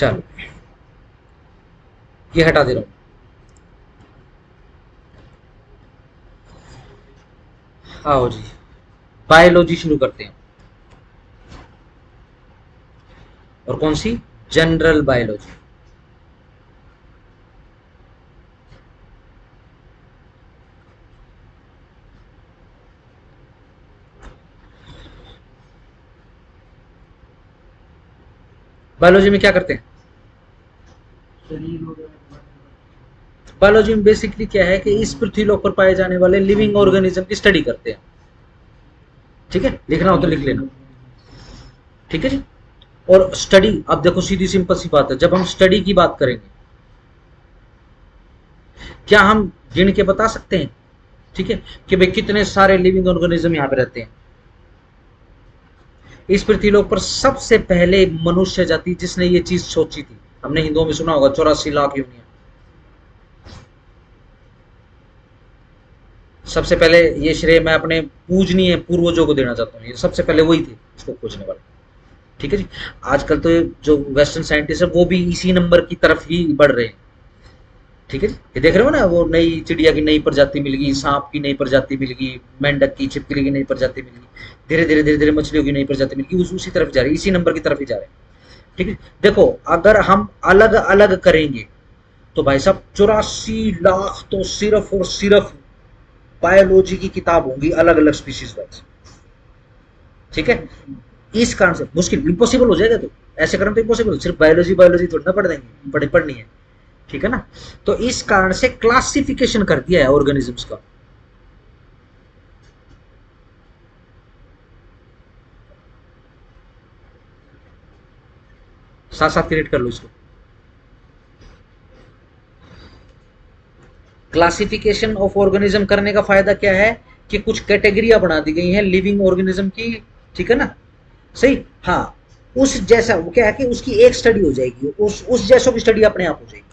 चलो ये हटा दे रहा हूं। आओ जी, बायोलॉजी शुरू करते हैं। और कौन सी? General biology. बायोलॉजी में क्या करते हैं? बायोलॉजी में बेसिकली क्या है कि इस पृथ्वी लोक पर पाए जाने वाले लिविंग ऑर्गेनिज्म की स्टडी करते हैं। ठीक है, लिखना हो तो लिख लेना। ठीक है जी। और स्टडी, अब देखो सीधी सिंपल सी बात है, जब हम स्टडी की बात करेंगे, क्या हम गिन के बता सकते हैं, ठीक है, कि भाई कितने सारे लिविंग ऑर्गेनिज्म यहाँ पे रहते हैं? इस पृथ्वीलोक पर सबसे पहले मनुष्य जाति जिसने ये चीज सोची थी, हमने हिंदुओं में सुना होगा 84 लाख यूनियन। सबसे पहले ये श्रेय मैं अपने पूजनीय पूर्वजों को देना चाहता हूँ, ये सबसे पहले वही थे इसको खोजने वाले। ठीक है जी। आजकल तो जो वेस्टर्न साइंटिस्ट है वो भी इसी नंबर की तरफ ही बढ़ रहे हैं। ठीक है जी। ये देख रहे हो ना, वो नई चिड़िया की नई प्रजाति मिल गई, सांप की नई प्रजाति मिल गई, मेंढक की, छिपकली की नई प्रजाति मिल गई, धीरे धीरे मछलियों की नई प्रजाति मिल गई, उसी तरफ जा रही है, इसी नंबर की तरफ ही जा रहे हैं। ठीक है। देखो, अगर हम अलग अलग करेंगे तो भाई साहब 84 लाख तो सिर्फ और सिर्फ बायोलॉजी की किताब होंगी, अलग अलग स्पीशीज वाइज। ठीक है। इस कारण से मुश्किल, इम्पॉसिबल हो जाएगा। तो ऐसे करना तो इम्पॉसिबल, सिर्फ बायोलॉजी बायोलॉजी थोड़ी ना पढ़ देंगे, पढ़नी है। ठीक है ना। तो इस कारण से क्लासिफिकेशन कर दिया है ऑर्गेनिजम्स का। साथ साथ क्रिएट कर लो इसको। क्लासिफिकेशन ऑफ ऑर्गेनिज्म करने का फायदा क्या है कि कुछ कैटेगरियां बना दी गई हैं लिविंग ऑर्गेनिज्म की। ठीक है ना, सही। हाँ, उस जैसा वो क्या है कि उसकी एक स्टडी हो जाएगी, उस जैसों की स्टडी अपने आप हो जाएगी।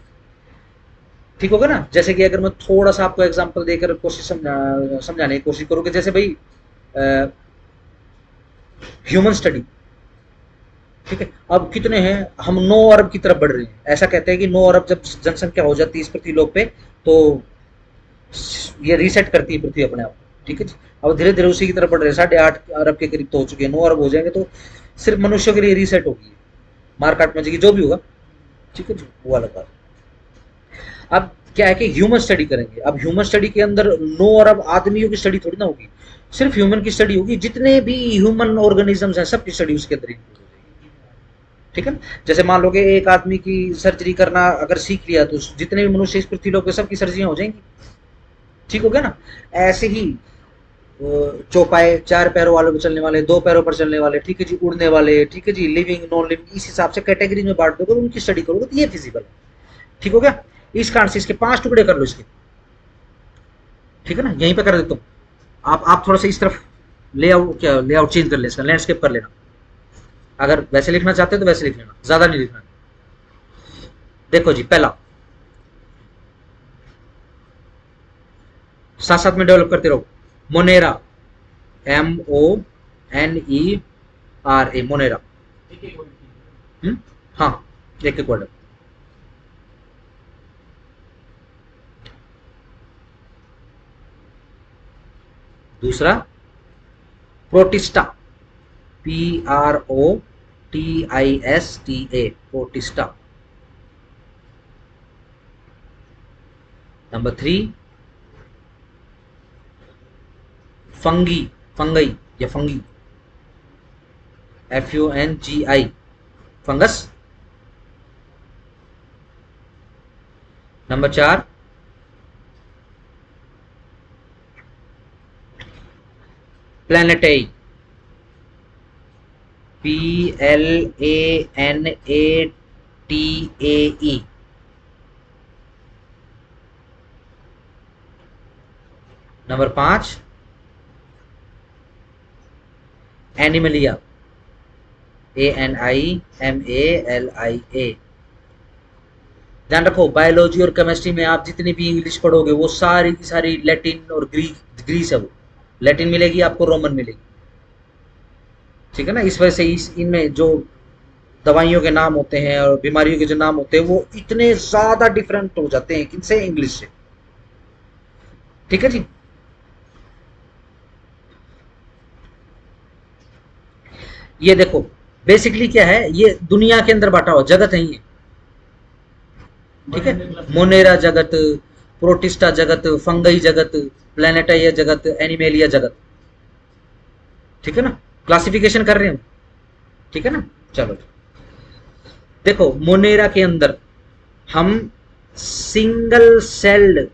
ठीक होगा ना। जैसे कि अगर मैं थोड़ा सा आपको एग्जांपल देकर कोशिश समझाने की कोशिश करूँ कि जैसे भाई ह्यूमन स्टडी, ठीक है, अब कितने हैं, हम 9 अरब की तरफ बढ़ रहे हैं। ऐसा कहते हैं कि 9 अरब जब जनसंख्या हो जाती है इस पृथ्वी लोक पे, तो ये रीसेट करती है पृथ्वी अपने आप। ठीक है जी। अब धीरे धीरे उसी की तरफ बढ़ रहे हैं, 8.5 अरब के करीब तो हो चुके हैं, 9 अरब हो जाएंगे तो सिर्फ मनुष्यों के लिए रीसेट होगी, मार काट में जाएगी, जो भी होगा। ठीक है जी, वो अलग बात। अब क्या है कि ह्यूमन स्टडी करेंगे। अब ह्यूमन स्टडी के अंदर 9 अरब आदमियों की स्टडी थोड़ी ना होगी, सिर्फ ह्यूमन की स्टडी होगी। जितने भी ह्यूमन ऑर्गेनिजम्स हैं सबकी स्टडी उसके अंदर इंक्लूड हो जाएगी। ठीक है ना। जैसे मान लो कि एक आदमी की सर्जरी करना अगर सीख लिया तो जितने भी मनुष्य इस पृथ्वी लोक पे सबकी सर्जरियां हो जाएंगी। ठीक हो गया ना। ऐसे ही चौपाए, 4 पैरों वालों पे चलने वाले, 2 पैरों पर चलने वाले, ठीक है जी, उड़ने वाले, ठीक है जी, लिविंग नॉन लिविंग, इस हिसाब से कैटेगरी में बांट दोगे, उनकी स्टडी करोगे तो ये फिजिबल है। ठीक हो गया। इस कारण से इसके 5 टुकड़े कर लो इसके। ठीक है ना, यहीं पे कर देता हूँ। आप थोड़ा सा इस तरफ लेआउट चेंज कर ले, इसका लैंडस्केप कर लेना। अगर वैसे लिखना चाहते हो तो वैसे लिख लेना, ज्यादा नहीं लिखना। देखो जी, पहला, साथ साथ में डेवलप करते रहो। Monera, MONERA, monera. हाँ, एक एक वर्ड। दूसरा, protista, PROTISTA, protista. Number 3, fungi, fungi या fungi, FUNGI, fungus. Number 4, plantae, PLANATAE। Number 5, animalia, ANIMALIA। ध्यान रखो, बायोलॉजी और केमिस्ट्री में आप जितनी भी इंग्लिश पढ़ोगे वो सारी की सारी लैटिन और ग्रीस है। वो लैटिन मिलेगी आपको, रोमन मिलेगी। ठीक है ना। इस वजह से इनमें जो दवाइयों के नाम होते हैं और बीमारियों के जो नाम होते हैं वो इतने ज्यादा डिफरेंट हो जाते हैं किनसे, इंग्लिश से। ठीक है जी। ये देखो बेसिकली क्या है, ये दुनिया के अंदर बांटा हुआ जगत है ये। ठीक है, मोनेरा जगत, प्रोटिस्टा जगत, फंगई जगत, प्लेनेटाइया जगत, एनिमेलिया जगत। ठीक है ना, क्लासिफिकेशन कर रहे हैं। ठीक है ना, चलो देखो मोनेरा के अंदर हम सिंगल सेल्ड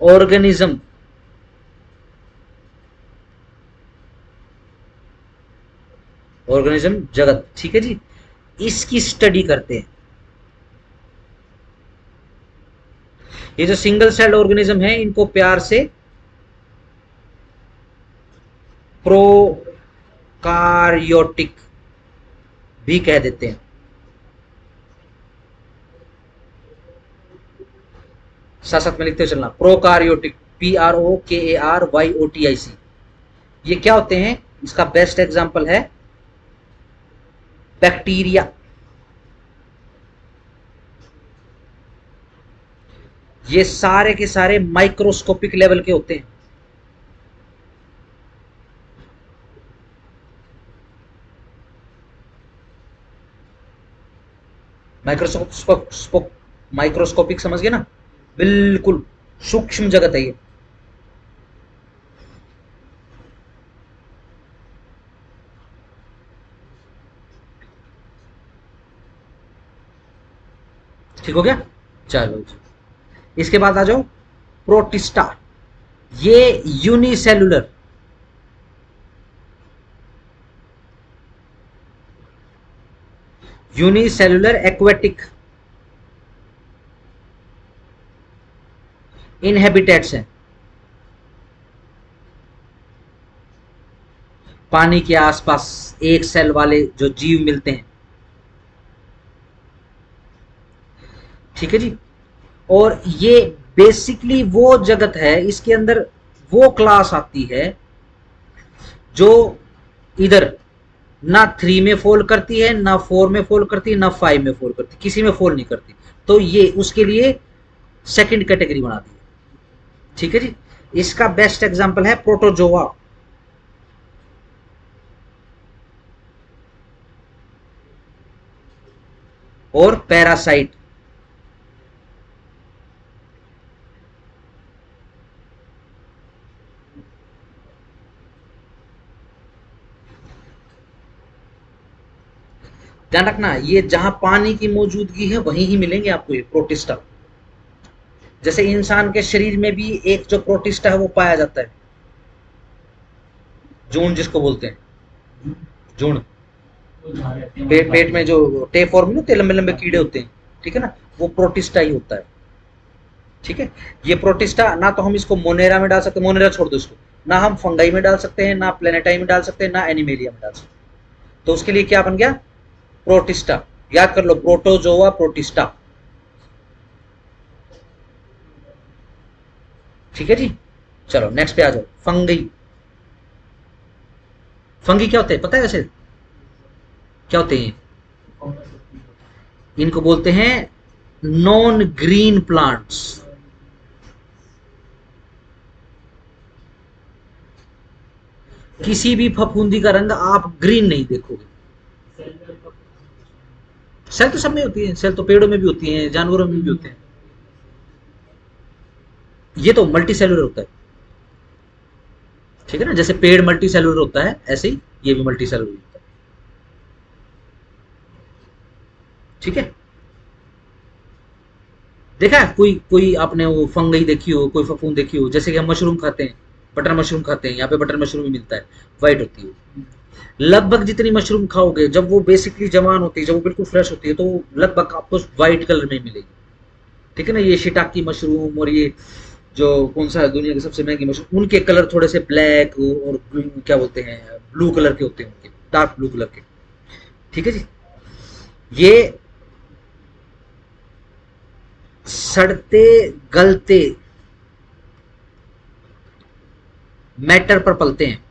ऑर्गेनिज्म ऑर्गेनिज्म जगत, ठीक है जी, इसकी स्टडी करते हैं। ये जो सिंगल सेल्ड ऑर्गेनिज्म है इनको प्यार से प्रोकारियोटिक भी कह देते हैं। साथ साथ में लिखते हुए चलना, प्रोकारियोटिक, PROKARYOTIC। ये क्या होते हैं, इसका बेस्ट एग्जांपल है बैक्टीरिया। ये सारे के सारे माइक्रोस्कोपिक लेवल के होते हैं। माइक्रोस्कोप, माइक्रोस्कोपिक समझ गए ना, बिल्कुल सूक्ष्म जगत है ये। ठीक हो गया, चलो जी। इसके बाद आ जाओ प्रोटिस्टा। ये यूनिसेलुलर, यूनिसेलुलर एक्वेटिक इनहेबिटेट्स हैं। पानी के आसपास एक सेल वाले जो जीव मिलते हैं। ठीक है जी। और ये बेसिकली वो जगत है, इसके अंदर वो क्लास आती है जो इधर ना 3 में फॉल करती है, ना 4 में फॉल करती है, ना 5 में फॉल करती, किसी में फॉल नहीं करती। तो ये उसके लिए सेकंड कैटेगरी बना दी। ठीक है जी। इसका बेस्ट एग्जांपल है प्रोटोजोआ। और पैरासाइट। ध्यान रखना, ये जहां पानी की मौजूदगी है वहीं ही मिलेंगे आपको ये प्रोटिस्टा। जैसे इंसान के शरीर में भी एक जो प्रोटिस्टा है वो पाया जाता है, जून जिसको बोलते हैं, जून। पेट में जो टे फॉर्म में होते लंबे लंबे कीड़े होते हैं, ठीक है ना, वो प्रोटिस्टा ही होता है। ठीक है, ये प्रोटिस्टा ना तो हम इसको मोनेरा में डाल सकते, मोनेरा छोड़ दो इसको, ना हम फंगाई में डाल सकते हैं, ना प्लेनेटाई में डाल सकते हैं, ना एनिमेलिया में डाल सकते हैं। तो उसके लिए क्या बन गया, प्रोटिस्टा। याद कर लो, प्रोटोजोआ प्रोटिस्टा। ठीक है जी। चलो नेक्स्ट पे आ जाओ, फंगी। फंगी क्या होते हैं पता है वैसे, क्या होते हैं? इनको बोलते हैं नॉन ग्रीन प्लांट्स। किसी भी फफूंदी का रंग आप ग्रीन नहीं देखोगे। सेल तो सब में होती है, सेल तो पेड़ों में भी होती है, जानवरों में भी होते हैं। ये तो मल्टी सेलुलर होता है। ठीक है ना, जैसे पेड़ मल्टी सेलुलर होता है ऐसे ही ये भी मल्टी सेलुलर होता है। ठीक है, देखा है कोई कोई आपने वो फंगई देखी हो, कोई फफूंद देखी हो, जैसे कि हम मशरूम खाते हैं, बटर मशरूम खाते हैं, यहाँ पे बटर मशरूम ही मिलता है, वाइट होती है। लगभग जितनी मशरूम खाओगे जब वो बेसिकली जवान होती है, जब वो बिल्कुल फ्रेश होती है, तो लगभग आपको व्हाइट कलर में मिलेगी। ठीक है ना, ये शिटाकी मशरूम और ये जो कौन सा है दुनिया की सबसे महंगी मशरूम, उनके कलर थोड़े से ब्लैक और क्या बोलते हैं, ब्लू कलर के होते हैं, उनके डार्क ब्लू कलर के। ठीक है जी। ये सड़ते गलते मैटर पर पलते हैं।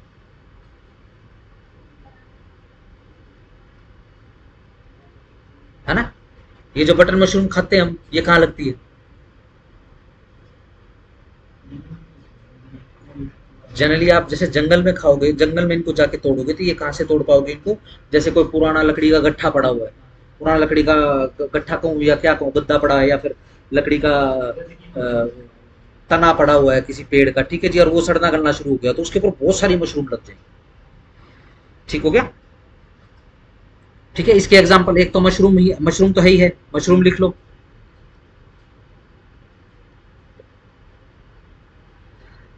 ये जो बटन मशरूम खाते हैं हम, ये कहाँ लगती है? जनरली आप जैसे जंगल में खाओगे, जंगल में इनको जाके तोड़ोगे, तो ये कहाँ से तोड़ पाओगे इनको? जैसे कोई पुराना लकड़ी का गट्ठा पड़ा हुआ है, पुराना लकड़ी का गट्ठा कहूँ या क्या कहूँ, गद्दा पड़ा है, या फिर लकड़ी का तना पड़ा हुआ है किसी पेड़ का, ठीक है जी, और वो सड़ना गलना शुरू हो गया, तो उसके ऊपर बहुत सारी मशरूम लग जाएगी। ठीक हो गया? ठीक है, इसके एग्जाम्पल एक तो मशरूम ही, मशरूम तो है ही है, मशरूम लिख लो।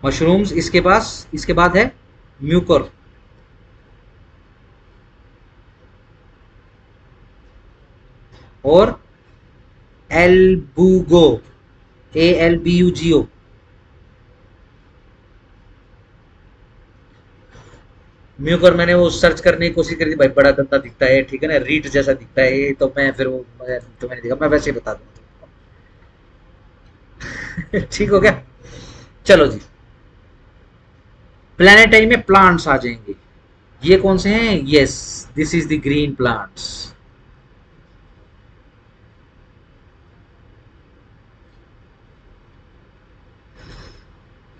मशरूम्स, इसके पास, इसके बाद है म्यूकर, और एल्बुगो, ALBUGO। म्यूकर मैंने वो सर्च करने की कोशिश करी थी भाई, बड़ा गंदा दिखता है, ठीक है ना, रीट जैसा दिखता है ये, तो मैं फिर वो तो मैंने देखा, मैं वैसे ही बता दूं। ठीक हो गया? चलो जी, प्लेनेटरी में प्लांट्स आ जाएंगे। ये कौन से हैं? Yes, this is the green plants.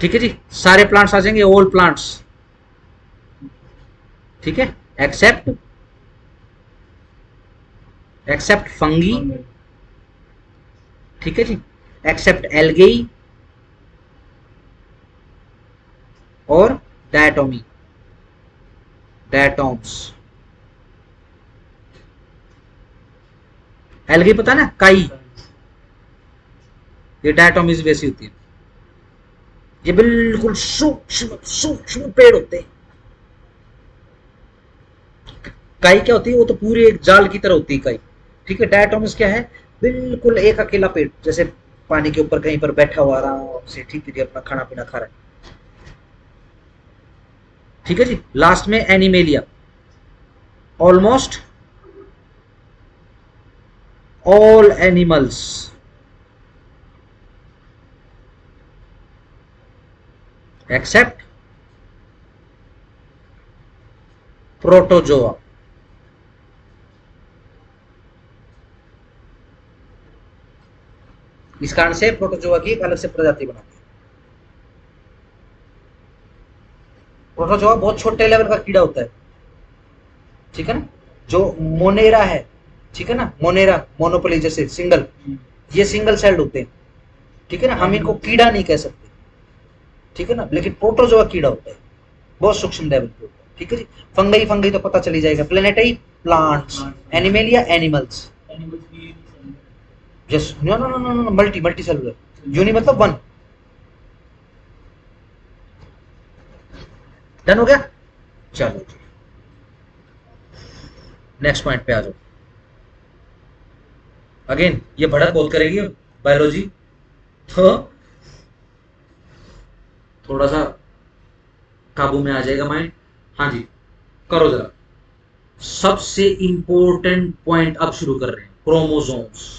ठीक है जी, सारे प्लांट्स आ जाएंगे, ऑल प्लांट्स। ठीक है, एक्सेप्ट, एक्सेप्ट फंगी, ठीक है जी, एक्सेप्ट एल्गेई और डायटोमी, डायटोम्स। एल्गी पता है ना, काई, ये डायटोमीज वैसी होती है। ये बिल्कुल सूक्ष्म सूक्ष्म पेड़ होते हैं। काई क्या होती है? वो तो पूरी एक जाल की तरह होती है काई। ठीक है, डायटोमिस क्या है? बिल्कुल एक अकेला पेड़, जैसे पानी के ऊपर कहीं पर बैठा हुआ आराम से, ठीक है जी, अपना खाना पीना खा रहा है। ठीक है जी, लास्ट में Animalia, almost all animals except protozoa. इस कारण से प्रोटोजोआ की एक अलग से प्रजाति बनाती है। प्रोटोजोआ बहुत छोटे लेवल का कीड़ा होता है, ठीक है ना, जो मोनेरा है, ठीक है ना, मोनेरा, मोनोपोली जैसे सिंगल, ये सिंगल सेल्ड होते हैं, ठीक है ना, हम इनको कीड़ा नहीं कह सकते, ठीक है ना, लेकिन प्रोटोजोआ कीड़ा होता है, बहुत सूक्ष्म लेवल पे होता है। ठीक है जी, फंगई, फंगई तो पता चली जाएगा, planetary plants, Animalia animals, yes, no no no no no, multi multi cellular, uni मतलब वन। डन हो गया? चलो जी, नेक्स्ट पॉइंट पे आ जाओ। अगेन ये भड़क बहुत करेगी बायोलॉजी, तो थोड़ा सा काबू में आ जाएगा माइंड। हाँ जी, करो जरा। सबसे इंपॉर्टेंट पॉइंट अब शुरू कर रहे हैं, क्रोमोसोम्स।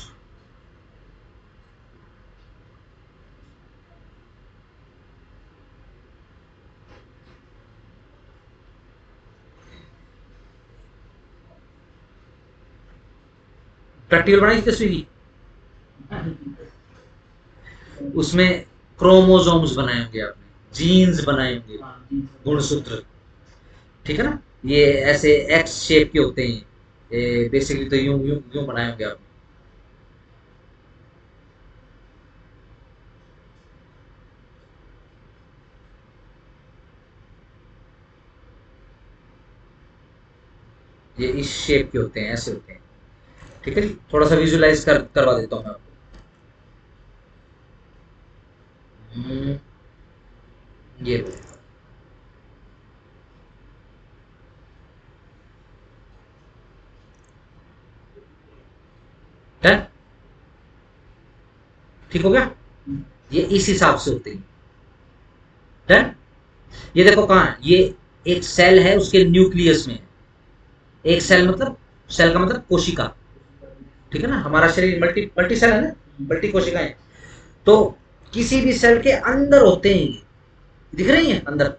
प्रैक्टिकल बनाई थी तस्वीर की, उसमें क्रोमोसोम्स बनाए होंगे आपने, जीन्स बनाए होंगे, गुणसूत्र, ठीक है ना, ये ऐसे एक्स शेप के होते हैं, बेसिकली तो यूं यूं यूं बनाए होंगे आपने। ये इस शेप के होते हैं, ऐसे होते हैं। ठीक है जी, थोड़ा सा विजुलाइज करवा देता हूँ मैं आपको। ये लो, डन, ठीक हो गया? ये इस हिसाब से होते हैं, डन। ये देखो कहाँ है, ये एक सेल है, उसके न्यूक्लियस में है। एक सेल मतलब, सेल का मतलब कोशिका, ठीक है ना, हमारा शरीर मल्टी मल्टी सेल है ना, मल्टी कोशिकाएं, तो किसी भी सेल के अंदर होते हैं ये, दिख रही हैं अंदर,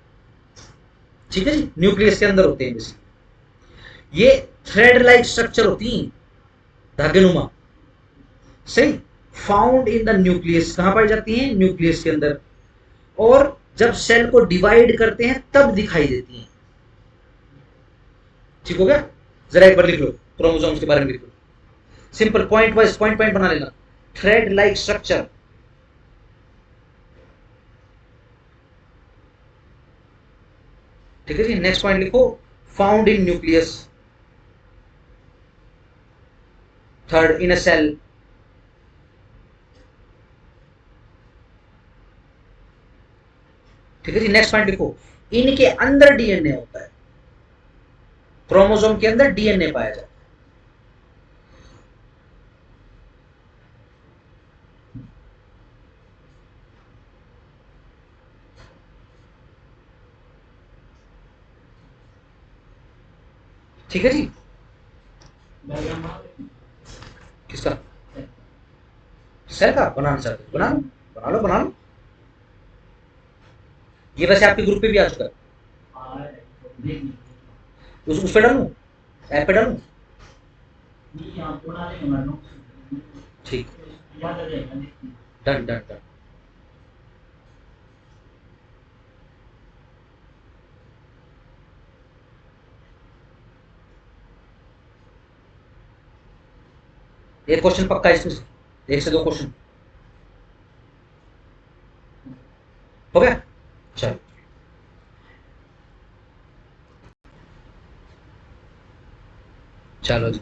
ठीक है जी, न्यूक्लियस के अंदर होते हैं ये थ्रेड लाइक स्ट्रक्चर होती हैं, धागेनुमा, सही। फाउंड इन द न्यूक्लियस, कहां पाई जाती है? न्यूक्लियस के अंदर। और जब सेल को डिवाइड करते हैं तब दिखाई देती हैं। ठीक हो गया? जरा एक बार लिख लो, क्रोमोसोम्स के बारे में लिख लो, simple point wise, point point बना लेना। थ्रेड लाइक स्ट्रक्चर, ठीक है जी। नेक्स्ट पॉइंट लिखो, found in nucleus. Third, in a cell. ठीक है जी। नेक्स्ट पॉइंट लिखो, इनके अंदर डीएनए होता है, क्रोमोसोम के अंदर डीएनए पाया जाता है। ठीक है जी। किसका? सेल का बनाना चाहते हो? बना लो, बना लो, बना लो। ये वैसे आपके ग्रुप पे भी आ चुका है। उस पे डालू, ऐप पे डालू? ठीक, डन डन डन। एक क्वेश्चन पक्का इसमें से, एक से दो क्वेश्चन हो गया। चलो, चलो जी।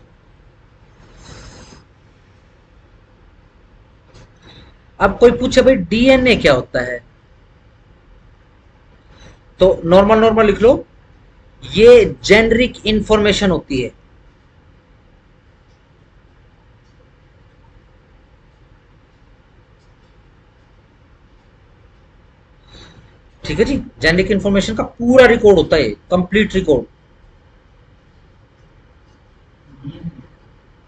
अब कोई पूछे भाई डीएनए क्या होता है, तो नॉर्मल नॉर्मल लिख लो, ये जेनरिक इंफॉर्मेशन होती है। ठीक है जी। जेनरिक इंफॉर्मेशन का पूरा रिकॉर्ड होता है, कंप्लीट रिकॉर्ड।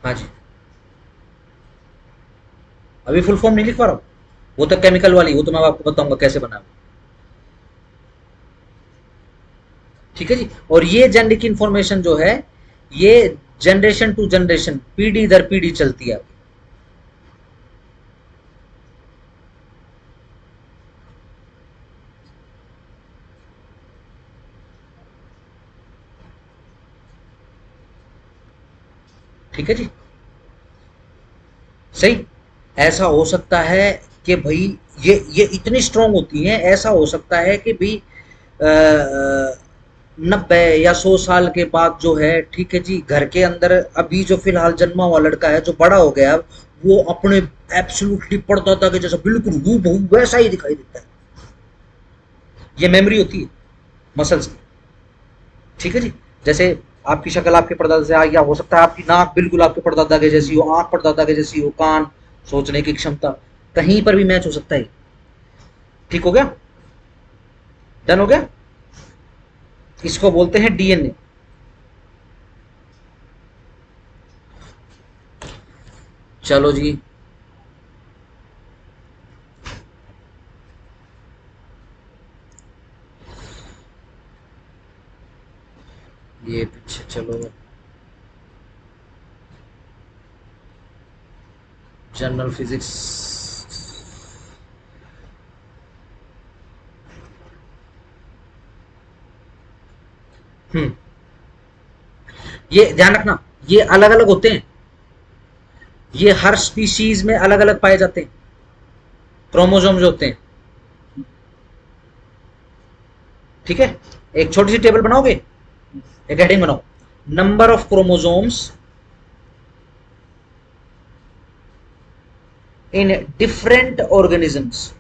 हाँ जी। अभी फुल फॉर्म नहीं लिख पा रहा हूँ, वो तो केमिकल वाली, वो तो मैं आपको बताऊंगा कैसे बना। ठीक है जी। और ये जेनरिक इंफॉर्मेशन जो है, ये जनरेशन टू जनरेशन, पीढ़ी दर पीढ़ी चलती है। ठीक है जी। सही। ऐसा हो सकता है कि भाई ये इतनी स्ट्रांग होती हैं, ऐसा हो सकता है कि भाई 90 या 100 साल के बाद जो है, ठीक है जी, घर के अंदर अभी जो फिलहाल जन्मा हुआ लड़का है जो बड़ा हो गया, वो अपने एब्सोल्युटली परदादा के जैसा बिल्कुल हूबहू वैसा ही दिखाई देता है। ये मेमोरी होती है मसल्स की। ठीक है जी। जैसे आपकी शक्ल आपके परदादा से आ, या हो सकता है आपकी नाक बिल्कुल आपके परदादा के जैसी हो, आंख परदादा के जैसी हो, कान, सोचने की क्षमता, कहीं पर भी मैच हो सकता है। ठीक हो गया? डन हो गया? इसको बोलते हैं डीएनए। चलो जी। ये पीछे चलो, जनरल फिजिक्स। हम्म। ये ध्यान रखना, ये अलग अलग होते हैं, ये हर स्पीशीज में अलग अलग पाए जाते हैं, क्रोमोसोम जो होते हैं। ठीक है। एक छोटी सी टेबल बनाओगे, एक हेडिंग बनाओ, number of chromosomes in different organisms.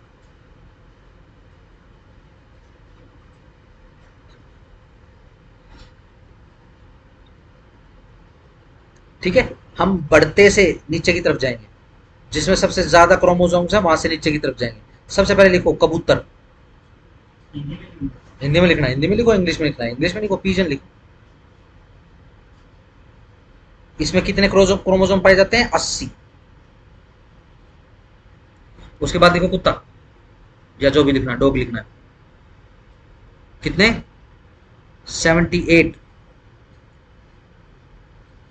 ठीक है। हम बढ़ते से नीचे की तरफ जाएंगे, जिसमें सबसे ज्यादा क्रोमोसोम्स है वहां से नीचे की तरफ जाएंगे। सबसे पहले लिखो कबूतर। हिंदी में लिखना है, हिंदी में लिखो, इंग्लिश में लिखना है, इंग्लिश में लिखो, पीजन लिखो। इसमें कितने क्रोमोसोम पाए जाते हैं? 80। उसके बाद लिखो कुत्ता, या जो भी लिखना है, डॉग लिखना है। कितने? 78।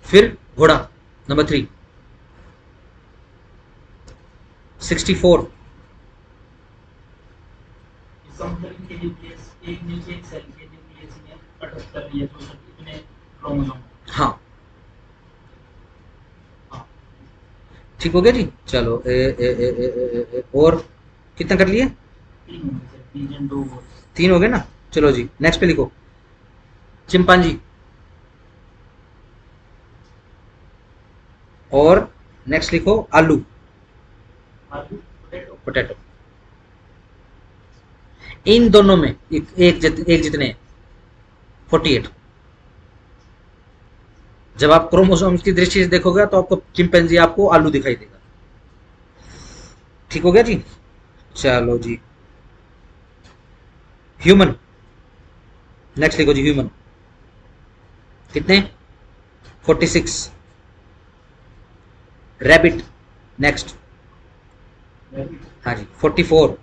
फिर घोड़ा, नंबर 3। 64। समकालीन के न्यूक्लियस एक न्यूक्लियस सेल के न्यूक्लियस में 78 या 64 इतने क्रोमोसोम। हाँ हाँ ठीक हो गया जी। चलो और कितना कर लिए? 3 होंगे सर, 3 एंड 2 और 3 हो गए ना। चलो जी नेक्स्ट पे लिखो चिंपांजी। और नेक्स्ट लिखो आलू। आलू पोटैटो। पोटैटो। इन दोनों में एक जितने 48। जब आप क्रोमोसोम्स की दृष्टि से देखोगे तो आपको चिंपैंजी आपको आलू दिखाई देगा। ठीक हो गया जी। चलो जी ह्यूमन। नेक्स्ट लिखो जी ह्यूमन। कितने? 46। रैबिट। नेक्स्ट। रैबिट हाँ जी 44।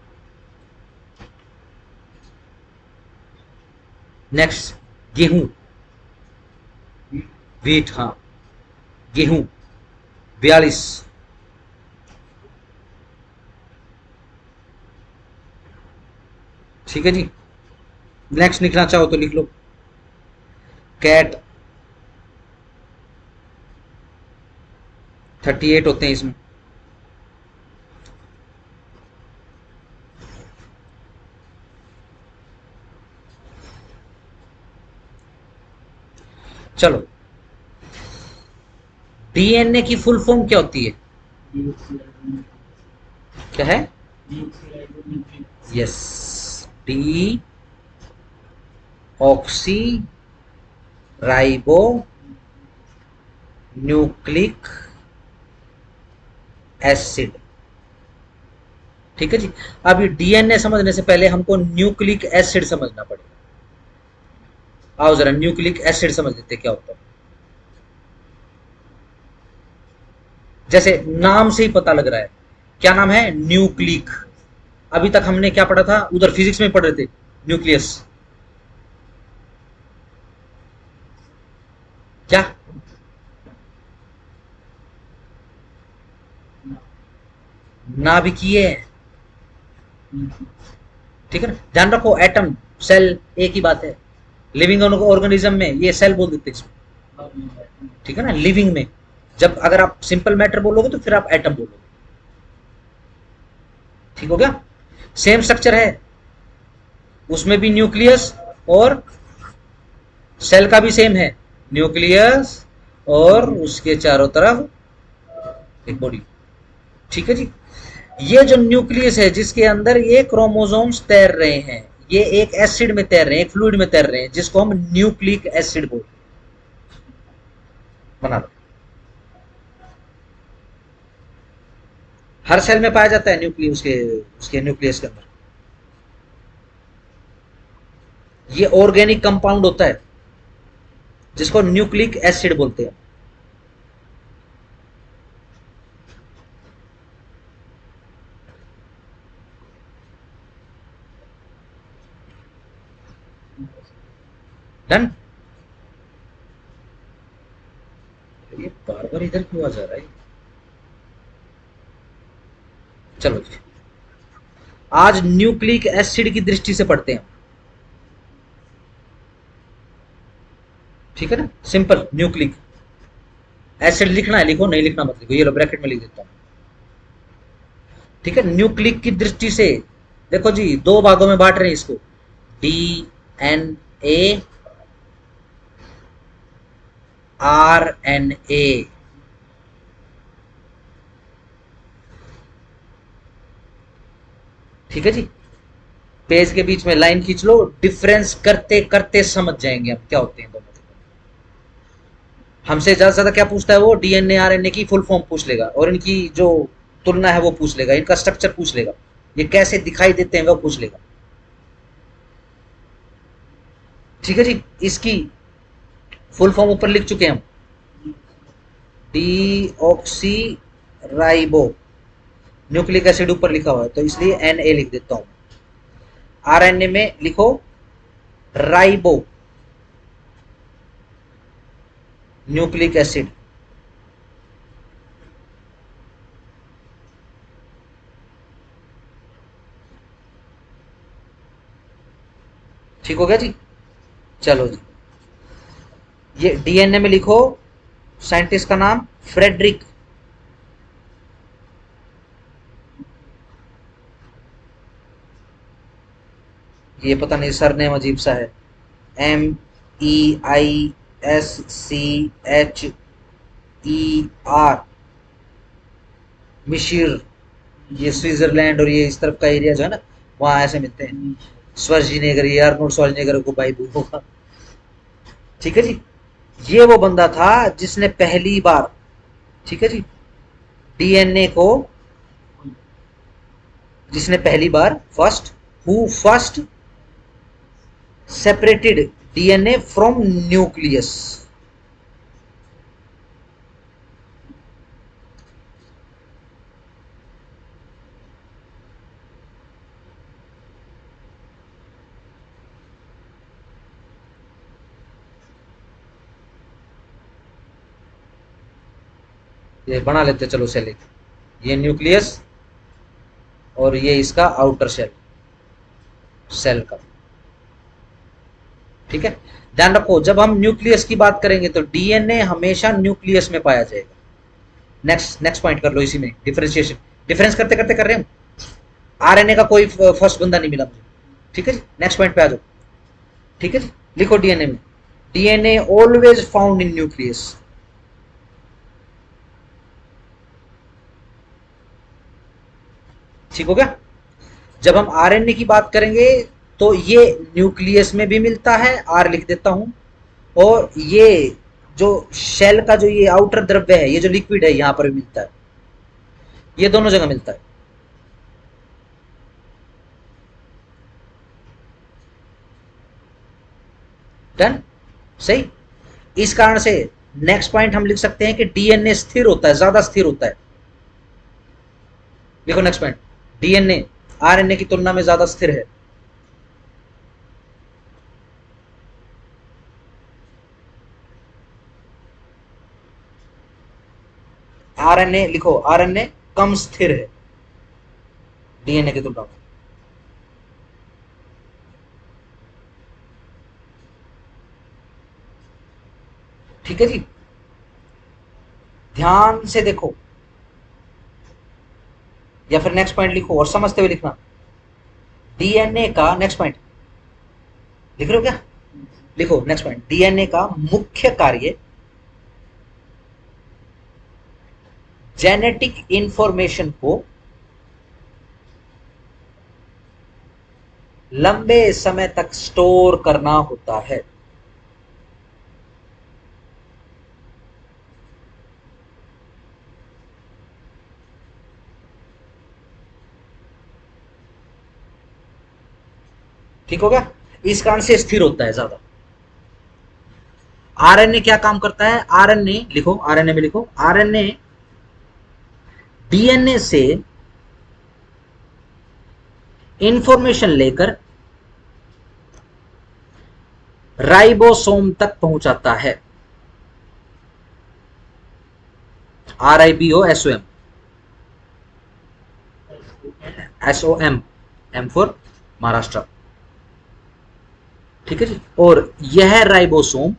नेक्स्ट गेहूं। वीट वीट हाँ गेहूं 42। ठीक है जी। नेक्स्ट लिखना चाहो तो लिख लो कैट। 38 होते हैं इसमें। चलो डीएनए की फुल फॉर्म क्या होती है? क्या है? Deoxyribonucleic yes D oxy ribo nucleic acid. ठीक है जी। अब ये डीएनए समझने से पहले हमको न्यूक्लिक एसिड समझना पड़ेगा। आओ जरा न्यूक्लिक एसिड समझ लेते क्या होता है। जैसे नाम से ही पता लग रहा है। क्या नाम है? न्यूक्लिक। अभी तक हमने क्या पढ़ा था? उधर फिजिक्स में पढ़ रहे थे न्यूक्लियस। क्या? नाभिकीय। ठीक है ना। ध्यान रखो एटम सेल एक ही बात है। लिविंग ऑर्गेनिज्म में ये सेल बोल देते हैं इसमें। ठीक है ना। लिविंग में जब अगर आप सिंपल मैटर बोलोगे तो फिर आप एटम बोलोगे। ठीक हो गया। सेम स्ट्रक्चर है उसमें भी न्यूक्लियस और सेल का भी सेम है। न्यूक्लियस और उसके चारों तरफ एक बॉडी। ठीक है जी। ये जो न्यूक्लियस है जिसके अंदर ये क्रोमोसोम्स तैर रहे हैं ये एक एसिड में तैर रहे हैं एक फ्लूइड में तैर रहे हैं जिसको हम न्यूक्लिक एसिड बोलते हैं। बना लो। हर सेल में पाया जाता है न्यूक्लियस उसके उसके न्यूक्लियस के अंदर। ये ऑर्गेनिक कंपाउंड होता है जिसको न्यूक्लिक एसिड बोलते हैं। डन। ये बार बार इधर क्यों आ जा रहा है? चलो जी आज न्यूक्लिक एसिड की दृष्टि से पढ़ते हैं। ठीक है ना। सिंपल न्यूक्लिक एसिड लिखना है लिखो नहीं लिखना मत लिखो। ये लो ब्रैकेट में लिख देता हूं। ठीक है। न्यूक्लिक की दृष्टि से देखो जी दो भागों में बांट रहे हैं इसको। D N A R N A. ठीक है जी। पेज के बीच में लाइन खींच लो। डिफरेंस करते करते समझ जाएंगे हम क्या होते हैं दोनों। हमसे ज्यादा से ज्यादा क्या पूछता है वो? डीएनए आरएनए की फुल फॉर्म पूछ लेगा और इनकी जो तुलना है वो पूछ लेगा। इनका स्ट्रक्चर पूछ लेगा। ये कैसे दिखाई देते हैं वो पूछ लेगा। ठीक है जी। इसकी फुल फॉर्म ऊपर लिख चुके हैं हम। D oxy ribo nucleic acid ऊपर लिखा हुआ है तो इसलिए एन ए लिख देता हूं। आरएनए में लिखो राइबो न्यूक्लिक एसिड। ठीक हो गया जी। चलो जी, ये डीएनए में लिखो साइंटिस्ट का नाम फ्रेडरिक, ये पता नहीं सरनेम अजीब सा है, MEISCHER, मिशिर। ये स्विट्जरलैंड और ये इस तरफ का एरिया जो है ना, वहाँ ऐसे मिलते हैं। श्वार्ज़नेगर, ये आर्नोल्ड श्वार्ज़नेगर को भाई होगा। ठीक है जी, ये वो बंदा था जिसने पहली बार, ठीक है जी, डीएनए को, जिसने पहली बार first, who first separated DNA from nucleus. ये बना लेते चलो सेल एक, ये न्यूक्लियस और ये इसका आउटर सेल, सेल का। ठीक है, ध्यान रखो जब हम न्यूक्लियस की बात करेंगे तो डीएनए हमेशा न्यूक्लियस में पाया जाएगा। नेक्स्ट नेक्स्ट पॉइंट कर लो इसी में, डिफरेंशिएशन। डिफरेंस करते करते कर रहे हैं हम, आरएनए का कोई फर्स्ट बंदा नहीं मिला मुझे। ठीक है जी, नेक्स्ट पॉइंट पे आ जाओ। ठीक है जी, लिखो डीएनए में, DNA always found in nucleus. ठीक हो गया। जब हम आरएनए की बात करेंगे तो ये न्यूक्लियस में भी मिलता है, आर लिख देता हूं, और ये जो शेल का जो ये आउटर द्रव्य है, ये जो लिक्विड है, यहां पर भी मिलता है, ये दोनों जगह मिलता है। डन, सही। इस कारण से नेक्स्ट पॉइंट हम लिख सकते हैं कि डीएनए स्थिर होता है, ज्यादा स्थिर होता है। देखो नेक्स्ट पॉइंट, डीएनए आरएनए की तुलना में ज्यादा स्थिर है। आरएनए लिखो, आरएनए कम स्थिर है डीएनए की तुलना में। ठीक है जी, ध्यान से देखो, या फिर नेक्स्ट पॉइंट लिखो और समझते हुए लिखना। डीएनए का नेक्स्ट पॉइंट लिख रहे हो क्या? लिखो नेक्स्ट पॉइंट, डीएनए का मुख्य कार्य जेनेटिक इंफॉर्मेशन को लंबे समय तक स्टोर करना होता है। ठीक हो गया, इस कारण से स्थिर होता है ज्यादा। आरएनए क्या काम करता है? आरएनए लिखो, आरएनए में लिखो, आरएनए डीएनए से इंफॉर्मेशन लेकर राइबोसोम तक पहुंचाता है। RIBOSOM, SOM, M for Maharashtra. ठीक है जी, और यह राइबोसोम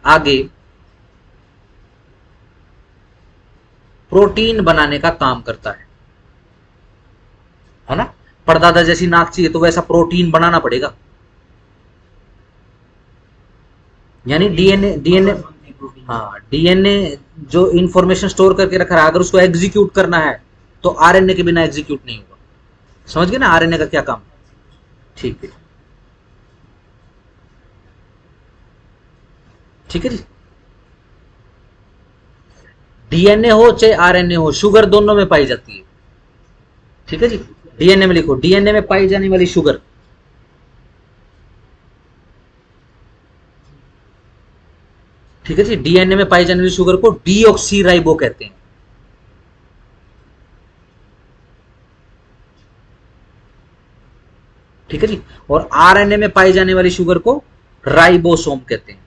आगे प्रोटीन बनाने का काम करता है ना। परदादा जैसी नाक चाहिए तो वैसा प्रोटीन बनाना पड़ेगा, यानी डीएनए, हाँ डीएनए जो इंफॉर्मेशन स्टोर करके रखा है, अगर उसको एग्जीक्यूट करना है तो आरएनए के बिना एग्जीक्यूट नहीं होगा। समझ गए ना आरएनए का क्या काम? ठीक है, ठीक है जी। डीएनए हो चाहे आरएनए हो, शुगर दोनों में पाई जाती है। ठीक है जी, डीएनए में लिखो, डीएनए में पाई जाने वाली शुगर, ठीक है जी, डीएनए में पाई जाने वाली शुगर को डीऑक्सी कहते हैं। ठीक है जी, और आरएनए में पाई जाने वाली शुगर को राइबोसोम कहते हैं।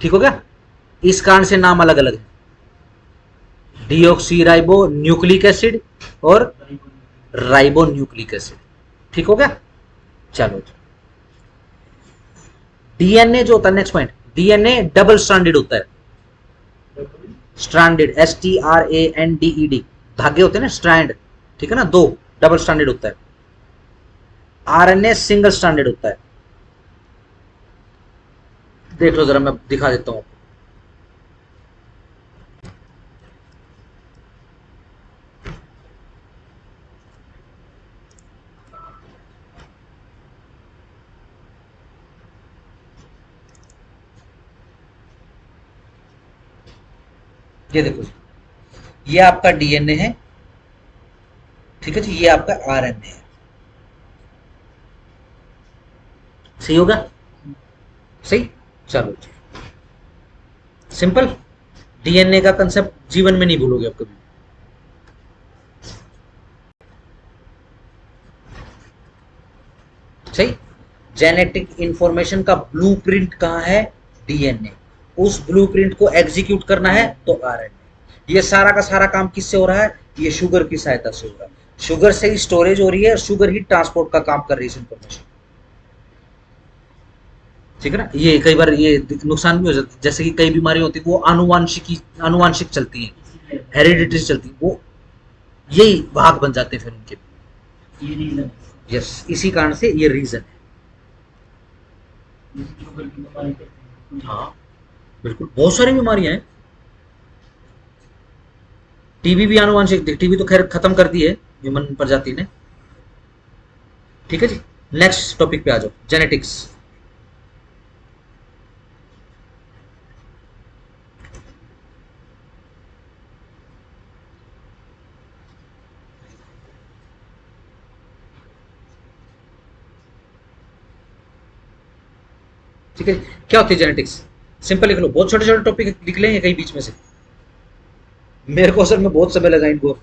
ठीक हो गया, इस कारण से नाम अलग अलग है। डीऑक्सी राइबो न्यूक्लिक एसिड और राइबो न्यूक्लिक एसिड। ठीक हो गया। चलो डीएनए जो होता है, next point, DNA double stranded होता है। स्ट्रैंडेड, STRANDED, धागे होते हैं ना, स्ट्रैंड, ठीक है ना, दो, डबल स्ट्रैंडेड होता है। आरएनए सिंगल स्ट्रैंडेड होता है। देख लो जरा, मैं दिखा देता हूं। ये देखो जी, ये आपका डीएनए है, ठीक है जी, ये आपका आरएनए है। सही होगा, सही। चलो जी, सिंपल। डीएनए का कंसेप्ट जीवन में नहीं भूलोगे आप कभी। सही। जेनेटिक इंफॉर्मेशन का ब्लूप्रिंट कहाँ है? डीएनए। उस ब्लूप्रिंट को एग्जीक्यूट करना है तो आरएनए। ये सारा का सारा काम किससे हो रहा है? ये शुगर की सहायता से हो रहा है। शुगर से ही स्टोरेज हो रही है, शुगर ही ट्रांसपोर्ट का काम कर रही है इस इंफॉर्मेशन। ठीक है ना। ये कई बार ये नुकसान भी हो जाता है, जैसे कि कई बीमारी होती है वो आनुवांशिक चलती है, हेरिडिटरी चलती है, वो यही भाग बन जाते हैं फिर उनके। ये रीजन यस, इसी कारण से ये रीजन है। है शुगर की बीमारी कहते हैं। हाँ बिल्कुल, बहुत सारी बीमारियां हैं। टीबी भी आनुवांशिक थी, टीबी तो खैर खत्म कर दी है ह्यूमन प्रजाति ने। ठीक है जी, नेक्स्ट टॉपिक पे आ जाओ, जेनेटिक्स। ठीक है, क्या होती है जेनेटिक्स? सिंपल लिख लो, बहुत छोटे छोटे टॉपिक लिख लेंगे कहीं बीच में से। मेरे को असल में बहुत समय लगा इनको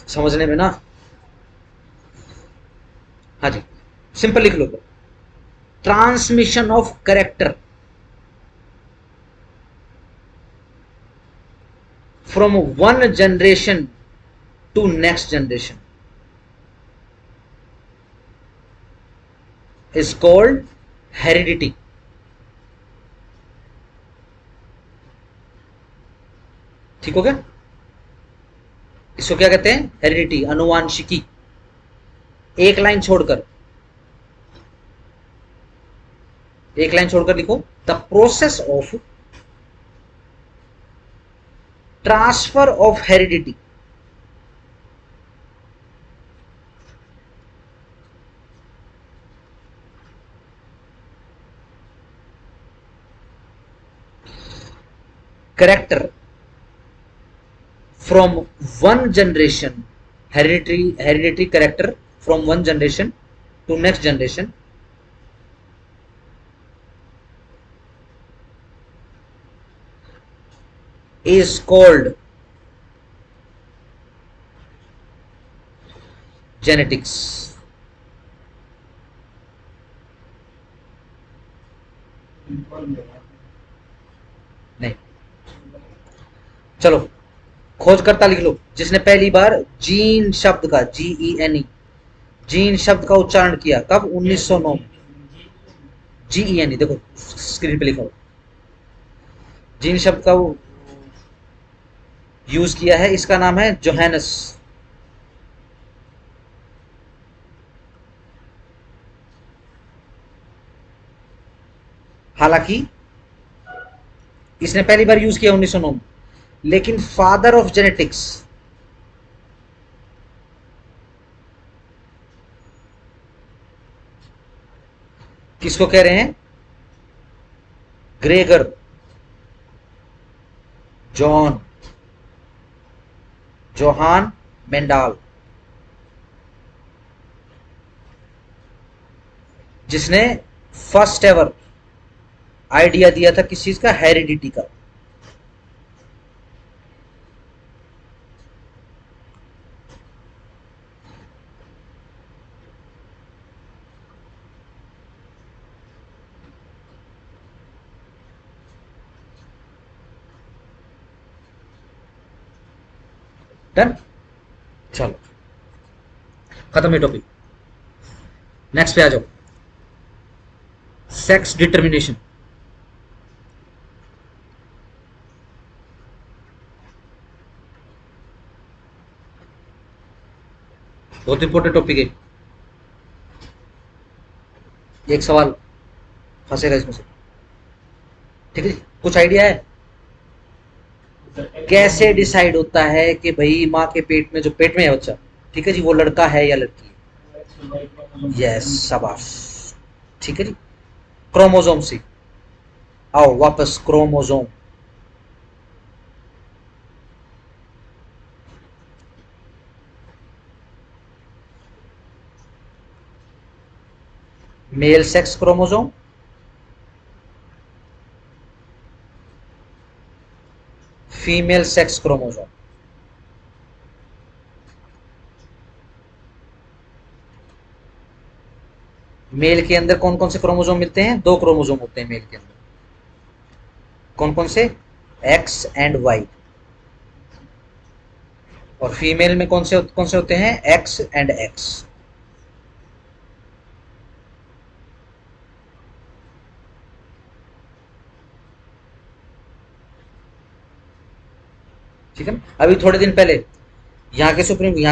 समझने में ना। हाँ जी, सिंपल लिख लो, transmission of character from one generation to next generation is called heredity. ठीक हो गया। इसको क्या कहते हैं? हेरिडिटी, अनुवांशिकी। एक लाइन छोड़कर, एक लाइन छोड़कर लिखो, the process of transfer of heredity character from one generation, hereditary character from one generation to next generation is called genetics। नहीं, चलो खोजकर्ता लिख लो, जिसने पहली बार जीन शब्द का, GENE, जीन शब्द का उच्चारण किया, कब? 1909 में। GENE देखो स्क्रीन पे लिखा हो, जीन शब्द का यूज किया है, इसका नाम है जोहानस। हालांकि इसने पहली बार यूज किया 1909 में, लेकिन फादर ऑफ जेनेटिक्स किसको कह रहे हैं? ग्रेगर जॉन जोहान मेंडाल, जिसने फर्स्ट एवर आइडिया दिया था किस चीज का? हेरिडिटी का। डन, चलो खत्म ये टॉपिक। नेक्स्ट पे आ जाओ, सेक्स डिटर्मिनेशन। बहुत इंपॉर्टेंट टॉपिक है। एक सवाल फंसेगा इसमें से, ठीक है जी? कुछ आइडिया है कैसे डिसाइड होता है कि भाई माँ के पेट में, जो पेट में है बच्चा, ठीक है जी, वो लड़का है या लड़की है? यस, शाबाश, ठीक है जी। क्रोमोजोम से आओ वापस, chromosome. Male sex chromosome, female sex chromosome. Male के अंदर कौन कौन से क्रोमोजोम मिलते हैं? दो क्रोमोजोम होते हैं मेल के अंदर। कौन कौन से? X and Y. और फीमेल में कौन से होते हैं? X and X. ठीक है ना? अभी थोड़े दिन पहले यहाँ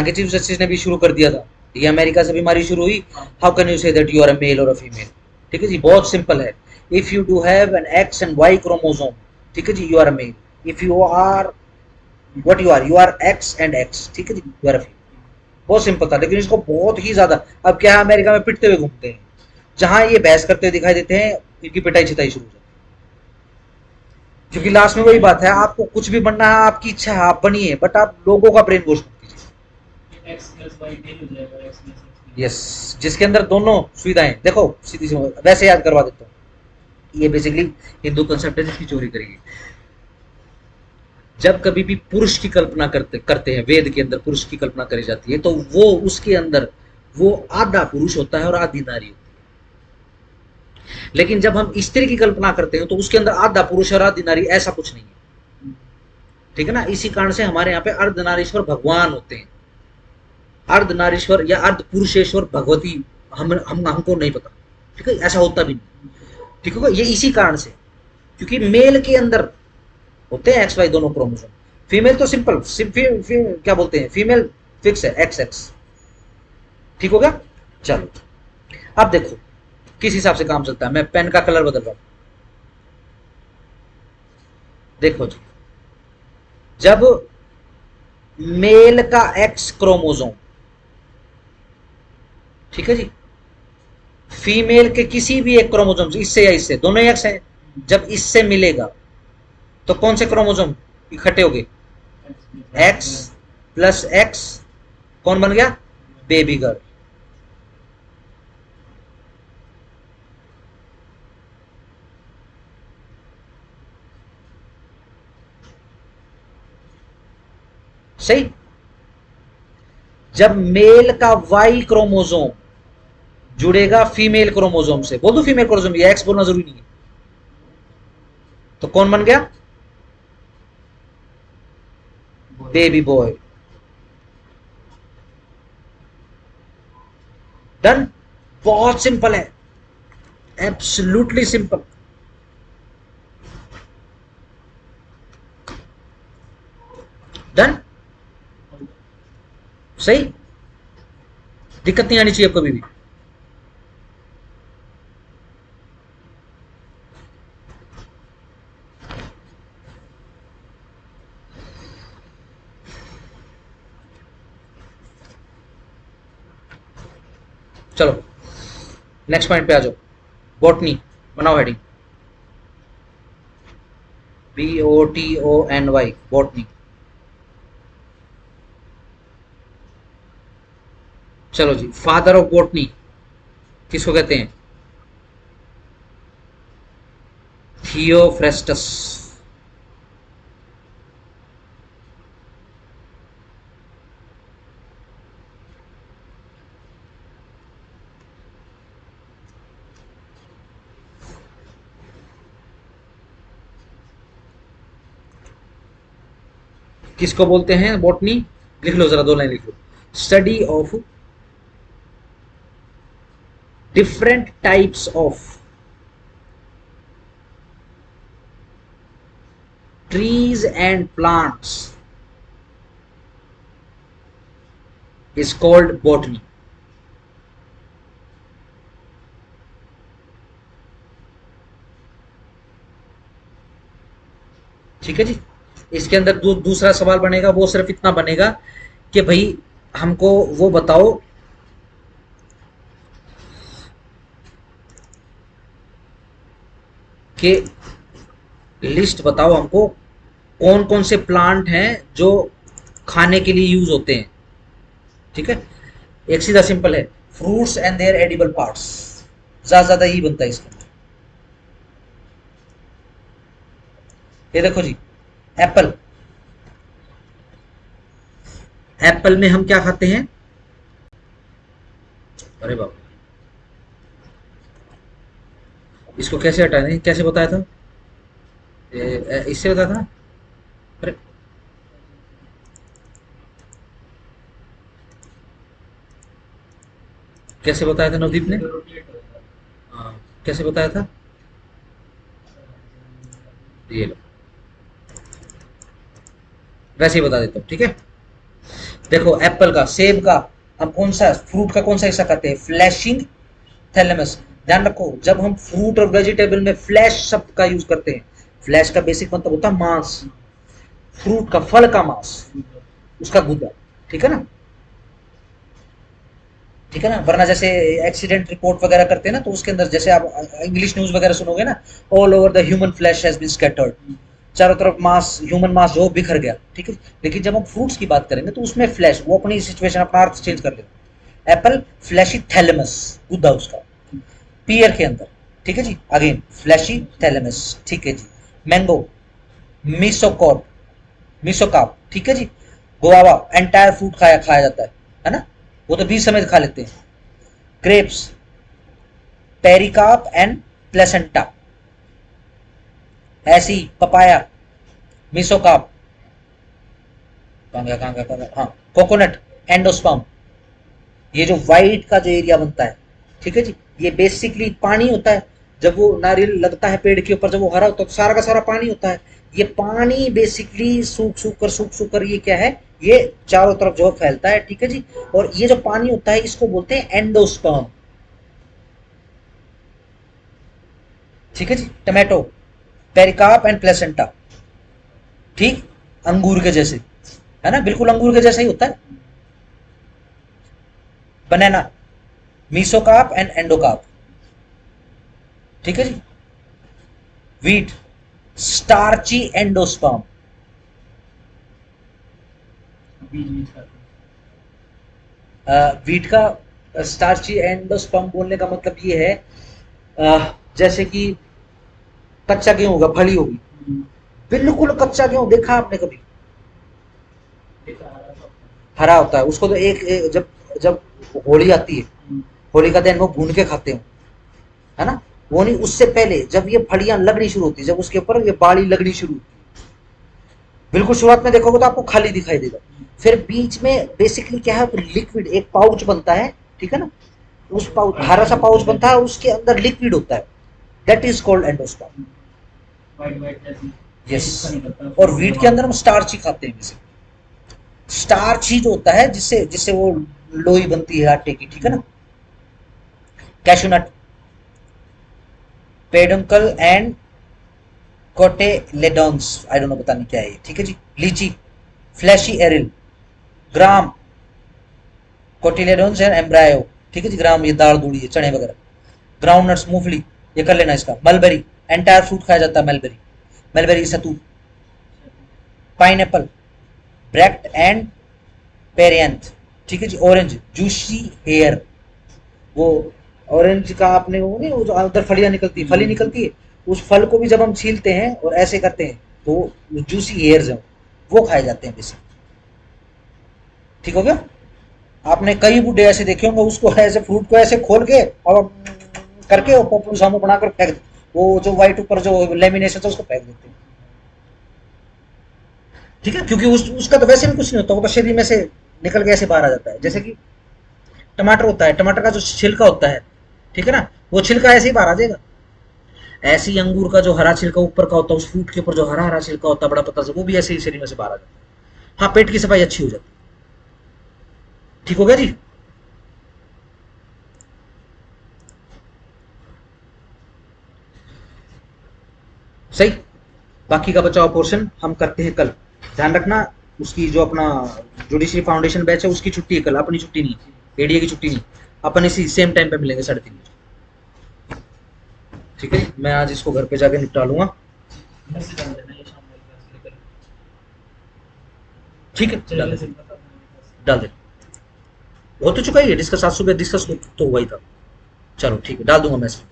के चीफ जस्टिस ने भी शुरू कर दिया था, ये अमेरिका से बीमारी शुरू हुई, how can you say that you are a male और अ फीमेल? ठीक है जी, बहुत सिंपल है। If you do have an X and Y chromosome, ठीक है जी, you are a male. If you are what you are X and X, ठीक है जी, यू आर अ फीमेल। बहुत सिंपल था, लेकिन इसको बहुत ही ज्यादा, अब क्या है, अमेरिका में पिटते हुए घूमते हैं। जहां ये बहस करते हुए दिखाई देते हैं, इनकी पिटाई छिताई शुरू हो जाती है। क्योंकि लास्ट में वही बात है, आपको कुछ भी बनना है, आपकी इच्छा है, आप बनिए, बट आप लोगों का ब्रेन वॉश मत कीजिए। एक्स प्लस वाई टेन हो जाएगा, एक्स प्लस एक्स। यस, जिसके अंदर दोनों सुविधाएं, देखो सीधी सी वैसे याद करवा देता हूँ, ये बेसिकली हिंदू कंसेप्ट है जिसकी चोरी करेगी। जब कभी भी पुरुष की कल्पना करते हैं, वेद के अंदर पुरुष की कल्पना करी जाती है, तो वो उसके अंदर वो आधा पुरुष होता है और आधी नारी होती है। लेकिन जब हम स्त्री की कल्पना करते हैं, तो उसके अंदर आधा पुरुष और आधी नारी, ऐसा कुछ नहीं है। ठीक है ना? इसी कारण से हमारे यहाँ पे अर्धनारीश्वर भगवान होते हैं। अर्धनारीश्वर या अर्ध पुरुषेश्वर भगवती, हम हमको नहीं पता, ठीक है, ऐसा होता भी नहीं। ठीक है, ये इसी कारण से, क्योंकि मेल के अंदर होते हैं एक्स वाई दोनों क्रोमोसोम। फीमेल तो सिंपल क्या बोलते हैं, फीमेल फिक्स है, एक्स एक्स। ठीक हो गया? चलो अब देखो किस हिसाब से काम चलता है। मैं पेन का कलर बदल रहा हूं, देखो जी। जब मेल का एक्स क्रोमोसोम, ठीक है जी, फीमेल के किसी भी एक क्रोमोसोम से, इससे या इससे, दोनों ही एक्स है, जब इससे मिलेगा तो कौन से क्रोमोसोम इकट्ठे हो गए? एक्स प्लस एक्स, कौन बन गया? Baby girl. सही। जब मेल का वाई क्रोमोसोम जुड़ेगा फीमेल क्रोमोसोम से, बोल दो फीमेल क्रोमोसोम, ये एक्स बोलना जरूरी नहीं है, तो कौन बन गया? Baby boy. डन। बहुत सिंपल है, एब्सोल्युटली सिंपल। डन। सही, दिक्कत नहीं आनी चाहिए कभी भी। चलो नेक्स्ट पॉइंट पे आ जाओ, बॉटनी। बनाओ हेडिंग, BOTONY, बॉटनी। चलो जी, फादर ऑफ बॉटनी किसको कहते हैं? थियोफ्रेस्टस। किसको बोलते हैं बॉटनी? लिख लो जरा, 2 लाइन लिख लो। Study of different types of trees and plants is called botany। ठीक है जी। इसके अंदर दूसरा सवाल बनेगा, वो सिर्फ इतना बनेगा कि भाई हमको वो बताओ कि लिस्ट बताओ हमको कौन कौन से प्लांट हैं जो खाने के लिए यूज होते हैं। ठीक है, एक सीधा सिंपल है, fruits and their edible parts, ज्यादा ही बनता है इसका। ये देखो जी, एप्पल, एप्पल में हम क्या खाते हैं? अरे बाबा, इसको कैसे हटाने, कैसे बताया था? इससे बताया था ना? अरे कैसे बताया था नवदीप ने? हाँ, कैसे बताया था? ये लो, वैसे ही बता देता हूँ। ठीक है, देखो एप्पल का, सेब का, हम कौन सा फ्रूट का कौन सा हिस्सा खाते हैं? Flashing thalamus. ध्यान रखो, जब हम फ्रूट और वेजिटेबल में फ्लैश शब्द का यूज करते हैं, फ्लैश का बेसिक मतलब होता है मांस, फ्रूट का, फल का मांस, उसका गुदा। ठीक है ना? ठीक है ना? वरना जैसे एक्सीडेंट रिपोर्ट वगैरह करते हैं ना, तो उसके अंदर जैसे आप इंग्लिश न्यूज वगैरह सुनोगे ना, all over the human flesh has been scattered, चारों तरफ मास, ह्यूमन मास जो बिखर गया। ठीक है, लेकिन जब हम फ्रूट्स की बात करेंगे तो उसमें फ्लैश, वो अपनी सिचुएशन, अपना अर्थ चेंज कर लेता। एप्पल फ्लैशी थैलेमस, गुद्दा उसका, पियर के अंदर। ठीक है जी, अगेन फ्लैशी थैलेमस। ठीक है जी, मैंगो मीसोकॉप, मीसोकाप। ठीक है जी, गुआवा एंटायर फ्रूट खाया खाया जाता है ना? वो तो 20 समेत खा लेते हैं। ग्रेप्स पेरिकाप एंड प्लेसेंटा, ऐसी पपाया मीसोकाप, हाँ, कोकोनट एंडोस्पर्म, ये जो व्हाइट का जो एरिया बनता है। ठीक है जी, ये बेसिकली पानी होता है। जब वो नारियल लगता है पेड़ के ऊपर, जब वो हरा होता है तो सारा का सारा पानी होता है। ये पानी बेसिकली सूख कर ये क्या है, ये चारों तरफ जो फैलता है। ठीक है जी, और ये जो पानी होता है इसको बोलते हैं एंडोस्पर्म। ठीक है जी, टमाटो पेरिकाप एंड प्लेसेंटा, ठीक, अंगूर के जैसे, है ना? बिल्कुल अंगूर के जैसा ही होता है। बनाना मीसोकाप एंड एंडोकाप। ठीक है जी, वीट स्टार्ची एंडोस्पर्म। वीट का स्टार्ची एंडोस्पर्म बोलने का मतलब ये है, जैसे कि कच्चा गेहूं होगा, फली होगी, बिल्कुल कच्चा गेहूं देखा आपने कभी? हरा होता है उसको तो जब जब होली आती है, होली का दिन वो भून के खाते हो, है ना? वो नहीं, उससे पहले जब ये फलियां लगनी शुरू होती है, जब उसके ऊपर ये बाली लगनी शुरू होती है, बिल्कुल शुरुआत में देखोगे तो आपको खाली दिखाई देगा। फिर बीच में बेसिकली क्या है, तो लिक्विड एक पाउच बनता है। ठीक है ना? उस पाउच, हरा सा पाउच बनता है, उसके अंदर लिक्विड होता है, that is called endosperm. Yes, और व्हीट के अंदर हम स्टार्च ही खाते हैं। जैसे स्टार्च ही जो होता है जिससे जिससे वो लोई बनती है आटे की। ठीक है ना? Cashew nut peduncle and cotyledons, I don't know, पता नहीं क्या है ये। ठीक है जी, litchi fleshy aril, gram cotyledons and embryo. ठीक है जी, ग्राम ये दाल दूड़ी है, चने वगैरह। ग्राउंड नट्स मूंगफली, ये कर लेना इसका। मलबेरी एंटायर फ्रूट खाया जाता है, mulberry, mulberry Satu. Pineapple Brecht and perianth. ठीक है जी, ऑरेंज जूसी हेयर, वो ऑरेंज का आपने वो नहीं, वो जो अंदर फलियां निकलती है, फली निकलती है, उस फल को भी जब हम छीलते हैं और ऐसे करते हैं तो जूसी हेयर्स हैं, वो खाए जाते हैं बेसिक। ठीक हो गया? आपने कई बुढ़े ऐसे देखे होंगे, उसको ऐसे फ्रूट को ऐसे खोल के और करके और पोपलू सामू बनाकर फेंक, वो जो व्हाइट ऊपर जो लेमिनेशन है उसको फेंक देते हैं। ठीक है, क्योंकि उसका तो वैसे भी कुछ नहीं होता, वो तो शरीर में से निकल के ऐसे बाहर आ जाता है। जैसे कि टमाटर होता है, टमाटर का जो छिलका होता है, ठीक है ना, वो छिलका ऐसे ही बाहर आ जाएगा। ऐसे ही अंगूर का जो हरा छिलका ऊपर का होता है, उस फ्रूट के ऊपर जो हरा हरा छिलका होता है बड़ा पतला सा, वो भी ऐसे ही शरीर में से बाहर आ जाता है। हाँ, पेट की सफाई अच्छी हो जाती है। ठीक हो गया जी। सही। बाकी का बचा हुआ पोर्शन हम करते हैं कल। ध्यान रखना, उसकी जो अपना जुडिशरी फाउंडेशन बैच है उसकी छुट्टी है कल, अपनी छुट्टी नहीं, एडीए की छुट्टी नहीं। अपन इसी सेम टाइम पे मिलेंगे 3:30 बजे। ठीक है, मैं आज इसको घर पे जाके निपटा लूंगा। मैसेज डाल देना ये शाम वाली क्लास के लिए। ठीक है, डाल चलिए दे, से बता देना मेरे पास। डाल दे। हो तो चुका ही है डिस्कस, आज सुबह डिस्कस तो हुआ ही था। चलो ठीक है, डाल दूंगा मैसेज।